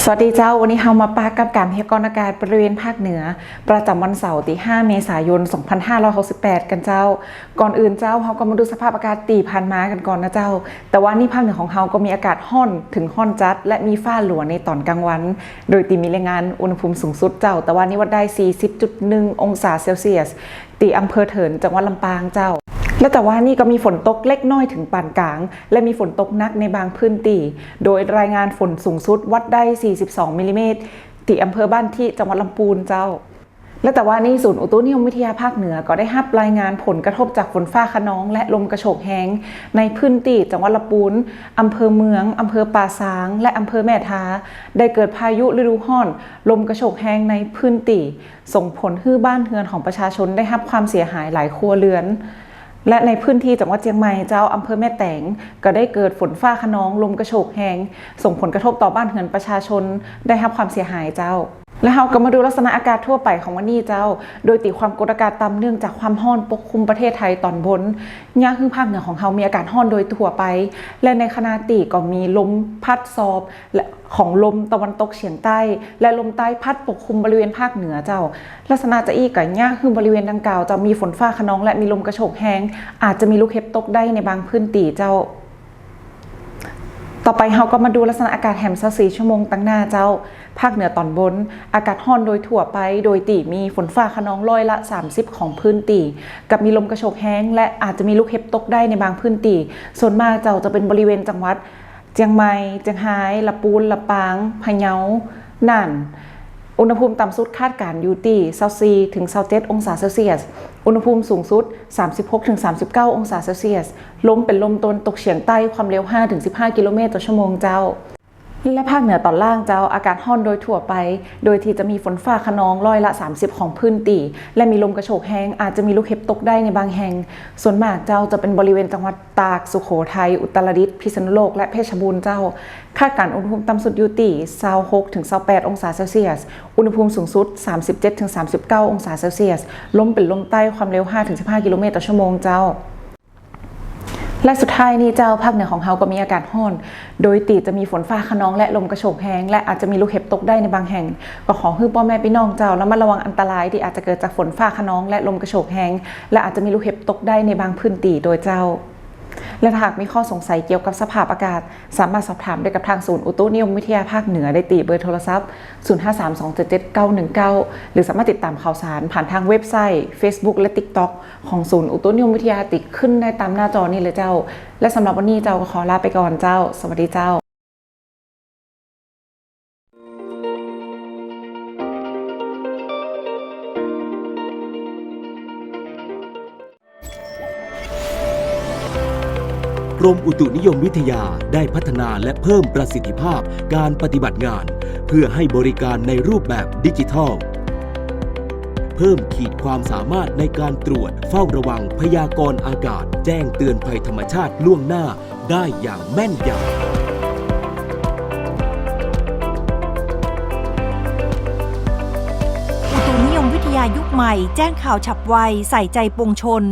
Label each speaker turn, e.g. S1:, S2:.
S1: สวัสดีเจ้าวันนี้เรามาปากับการพยากรณ์อากาศบริเวณภาคเหนือประจำวันเสาร์ที่ 5 เมษายน 2568 กันเจ้าก่อนอื่นเจ้าเราก็มาดูสภาพอากาศตีผ่านมากันก่อนนะเจ้าแต่ว่านี่ภาคเหนือของเราก็มีอากาศร้อนถึงร้อนจัดและมีฟ้าหลัวในตอนกลางวันโดยตีมีรายงานอุณหภูมิสูงสุดเจ้าแต่ว่านี่วัดได้ 40.1 องศาเซลเซียสตีอำเภอเถินจังหวัดลำปางเจ้าและแต่ว่านี่ก็มีฝนตกเล็กน้อยถึงปานกลางและมีฝนตกหนักในบางพื้นที่โดยรายงานฝนสูงสุดวัดได้ 42 มิลลิเมตรที่อำเภอบ้านที่จังหวัดลำพูนเจ้าและแต่ว่านี่ศูนย์อุตุนิยมวิทยาภาคเหนือก็ได้รับรายงานผลกระทบจากฝนฟ้าคะนองและลมกระโชกแห้งในพื้นที่จังหวัดลำพูนอำเภอเมืองอำเภอป่าซางและอำเภอแม่ทาได้เกิดพายุฤดูร้อนลมกระโชกแห้งในพื้นที่ส่งผลให้บ้านเรือนของประชาชนได้รับความเสียหายหลายครัวเรือนและในพื้นที่จังหวัดเชียงใหม่เจ้าอำเภอแม่แตงก็ได้เกิดฝนฟ้าคะนองลมกระโชกแห้งส่งผลกระทบต่อบ้านเรือนประชาชนได้รับความเสียหายเจ้าและเราก็มาดูลักษณะอากาศทั่วไปของวันนี้เจ้าโดยตีความกดอากาศต่ำเนื่องจากความร้อนปกคลุมประเทศไทยตอนบนย่างขึ้นภาคเหนือของเรามีอากาศร้อนโดยทั่วไปและในขณะตีก็มีลมพัดซอบและของลมตะวันตกเฉียงใต้และลมใต้พัดปกคลุมบริเวณภาคเหนือเจ้าลักษณะจะอีกกับย่างขึ้นบริเวณดังกล่าวจะมีฝนฟ้าคะนองและมีลมกระโชกแห้งอาจจะมีลูกเห็บตกได้ในบางพื้นที่เจ้าต่อไปเราก็มาดูลักษณะอากาศแหม24 ชั่วโมงตั้งหน้าเจ้าภาคเหนือตอนบนอากาศร้อนโดยทั่วไปโดยตีมีฝนฟ้าคะนองร้อยละ 30 ของพื้นที่กับมีลมกระโชกแห้งและอาจจะมีลูกเห็บตกได้ในบางพื้นที่ส่วนมากเจ้าจะเป็นบริเวณจังหวัดเชียงใหม่เชียงรายลำพูนลำปางพะเยาน่านอุณหภูมิต่ำสุดคาดการณ์อยู่ที่24 ถึง 27 องศาเซลเซียสอุณหภูมิสูงสุด 36 ถึง 39 องศาเซลเซียสลมเป็นลมตะวันตกเฉียงใต้ความเร็ว 5 ถึง 15 กิโลเมตรต่อชั่วโมงเจ้าและภาคเหนือตอนล่างเจ้าอากาศร้อนโดยทั่วไปโดยที่จะมีฝนฟ้าคะนองร้อยละ 30 ของพื้นที่และมีลมกระโชกแห้งอาจจะมีลูกเห็บตกได้ในบางแห่งส่วนมากเจ้าจะเป็นบริเวณจังหวัดตากสุโขทัยอุตรดิตถ์พิษณุโลกและเพชรบูรณ์เจ้าคาดการณ์อุณหภูมิต่ำสุดอยู่ที่26 ถึง 28 องศาเซลเซียสอุณหภูมิสูงสุด 37 ถึง 39 องศาเซลเซียสลมเป็นลมใต้ความเร็ว 5 ถึง 15 กิโลเมตรต่อชั่วโมงเจ้าและสุดท้ายนี้เจ้าภาคเหนือของเราก็มีอากาศร้อนโดยตีจะมีฝนฟ้าคะนองและลมกระโชกแห้งและอาจจะมีลูกเห็บตกได้ในบางแห่งก็ขอให้พ่อแม่พี่น้องเจ้าแล้วมาระวังอันตรายที่อาจจะเกิดจากฝนฟ้าคะนองและลมกระโชกแห้งและอาจจะมีลูกเห็บตกได้ในบางพื้นที่โดยเจ้าและหากมีข้อสงสัยเกี่ยวกับสภาพอากาศสามารถสอบถามได้กับทางศูนย์อุตุนิยมวิทยาภาคเหนือได้ตีเบอร์โทรศัพท์ 0532777919 หรือสามารถติดตามข่าวสารผ่านทางเว็บไซต์ Facebook และ TikTok ของศูนย์อุตุนิยมวิทยาติดขึ้นได้ตามหน้าจอนี้เลยเจ้าและสำหรับวันนี้เจ้าก็ขอลาไปก่อนเจ้าสวัสดีเจ้าก
S2: รมอุตุนิยมวิทยาได้พัฒนาและเพิ่มประสิทธิภาพการปฏิบัติงานเพื่อให้บริการในรูปแบบดิจิทัลเพิ่มขีดความสามารถในการตรวจเฝ้าระวังพยากรณ์อากาศแจ้งเตือนภัยธรรมชาติล่วงหน้าได้อย่างแม่นยำ
S3: อุตุนิยมวิทยายุคใหม่แจ้งข่าวฉับไวใส่ใจปวงชน